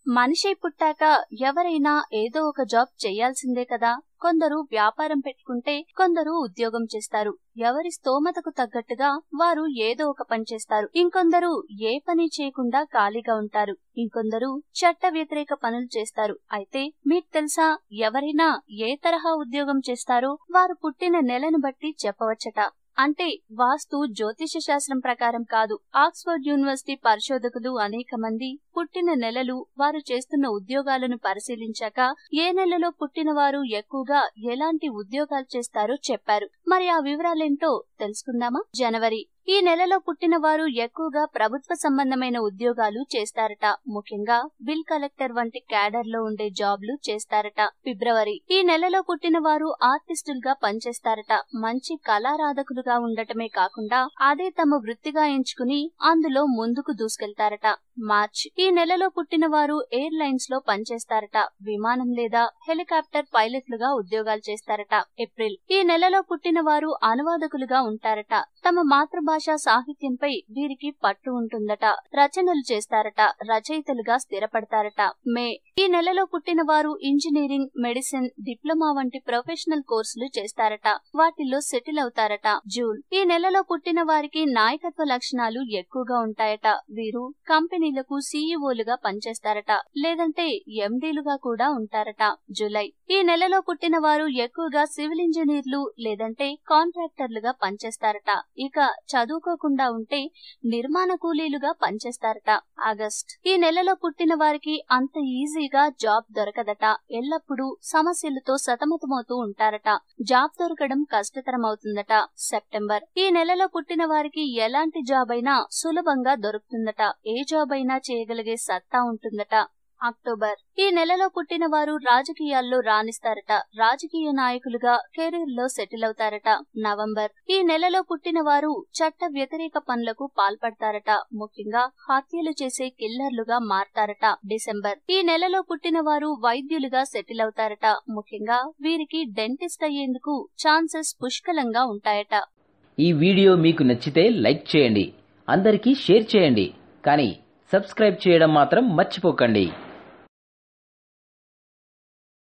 మనిషి పుట్టాక ఎవరైనా ఏదో ఒక జాబ్ చేయాల్సిందే కదా. కొందరు వ్యాపారం పెట్టుకుంటే కొందరు ఉద్యోగం చేస్తారు. ఎవరి స్తోమతకు తగ్గట్టుగా వారు ఏదో ఒక పని చేస్తారు. ఇంకొందరు ఏ పని చేయకుండా ఖాళీగా ఉంటారు. ఇంకొందరు చట్ట వ్యతిరేక పనులు చేస్తారు. అయితే మీకు తెలుసా, ఎవరైనా ఏ తరహా ఉద్యోగం చేస్తారో వారు పుట్టిన నెలను బట్టి చెప్పవచ్చట. అంటే వాస్తు జ్యోతిష శాస్త్రం ప్రకారం కాదు. ఆక్స్ఫర్డ్ యూనివర్సిటీ పరిశోధకులు అనేక మంది పుట్టిన నెలలు, వారు చేస్తున్న ఉద్యోగాలను పరిశీలించాక ఏ నెలలో పుట్టిన వారు ఎక్కువగా ఎలాంటి ఉద్యోగాలు చేస్తారో చెప్పారు. మరి ఆ వివరాలేంటో తెలుసుకుందామా? జనవరి, ఈ నెలలో పుట్టిన వారు ఎక్కువగా ప్రభుత్వ సంబంధమైన ఉద్యోగాలు చేస్తారట. ముఖ్యంగా బిల్ కలెక్టర్ వంటి క్యాడర్ లో ఉండే జాబ్లు చేస్తారట. ఫిబ్రవరి, ఈ నెలలో పుట్టిన వారు ఆర్టిస్టులుగా పనిచేస్తారట. మంచి కళారాధకులుగా ఉండటమే కాకుండా అదే తమ వృత్తిగా ఎంచుకుని అందులో ముందుకు దూసుకెళ్తారట. మార్చ్, ఈ నెలలో పుట్టిన వారు ఎయిర్ లైన్స్ లో పనిచేస్తారట. విమానం లేదా హెలికాప్టర్ పైలట్లుగా ఉద్యోగాలు చేస్తారట. ఏప్రిల్, ఈ నెలలో పుట్టిన వారు అనువాదకులుగా ఉంటారట. తమ మాతృభాషా సాహిత్యంపై వీరికి పట్టు ఉంటుందట. రచనలు చేస్తారట. రచయితలుగా స్థిరపడతారట. మే, ఈ నెలలో పుట్టిన వారు ఇంజనీరింగ్, మెడిసిన్, డిప్లొమా వంటి ప్రొఫెషనల్ కోర్సులు చేస్తారట. వాటిల్లో సెటిల్ అవుతారట. జూన్, ఈ నెలలో పుట్టిన వారికి నాయకత్వ లక్షణాలు ఎక్కువగా ఉంటాయట. వీరు కంపెనీలకు సీఈఓలుగా పనిచేస్తారట, లేదంటే ఎండీలుగా కూడా ఉంటారట. జూలై, ఈ నెలలో పుట్టిన వారు ఎక్కువగా సివిల్ ఇంజనీర్లు లేదంటే కాంట్రాక్టర్లుగా పనిచేస్తారట. ఇక చదువుకోకుండా ఉంటే నిర్మాణ కూలీలుగా పనిచేస్తారట. ఆగస్ట్, ఈ నెలలో పుట్టిన వారికి అంత ఈజీగా జాబ్ దొరకదట. ఎల్లప్పుడూ సమస్యలతో సతమతమవుతూ ఉంటారట. జాబ్ దొరకడం కష్టతరం అవుతుందట. సెప్టెంబర్, ఈ నెలలో పుట్టిన వారికి ఎలాంటి జాబ్ అయినా సులభంగా దొరుకుతుందట. ఏ జాబ్ అయినా చేయగలిగే సత్తా ఉంటుందట. అక్టోబర్, ఈ నెలలో పుట్టిన వారు రాజకీయాల్లో రాణిస్తారట. రాజకీయ నాయకులుగా కెరీర్ లో సెటిల్ అవుతారట. నవంబర్, ఈ నెలలో పుట్టిన వారు చట్ట వ్యతిరేక పనులకు పాల్పడతారట. ముఖ్యంగా హత్యలు చేసే కిల్లర్లుగా మారతారట. డిసెంబర్, ఈ నెలలో పుట్టిన వారు వైద్యులుగా సెటిల్ అవుతారట. ముఖ్యంగా వీరికి డెంటిస్ట్ అయ్యేందుకు ఛాన్సెస్ పుష్కలంగా ఉంటాయట. ఈ వీడియో మీకు నచ్చితే లైక్ చేయండి, అందరికీ షేర్ చేయండి, కానీ సబ్స్క్రైబ్ చేయడం మాత్రం మర్చిపోకండి.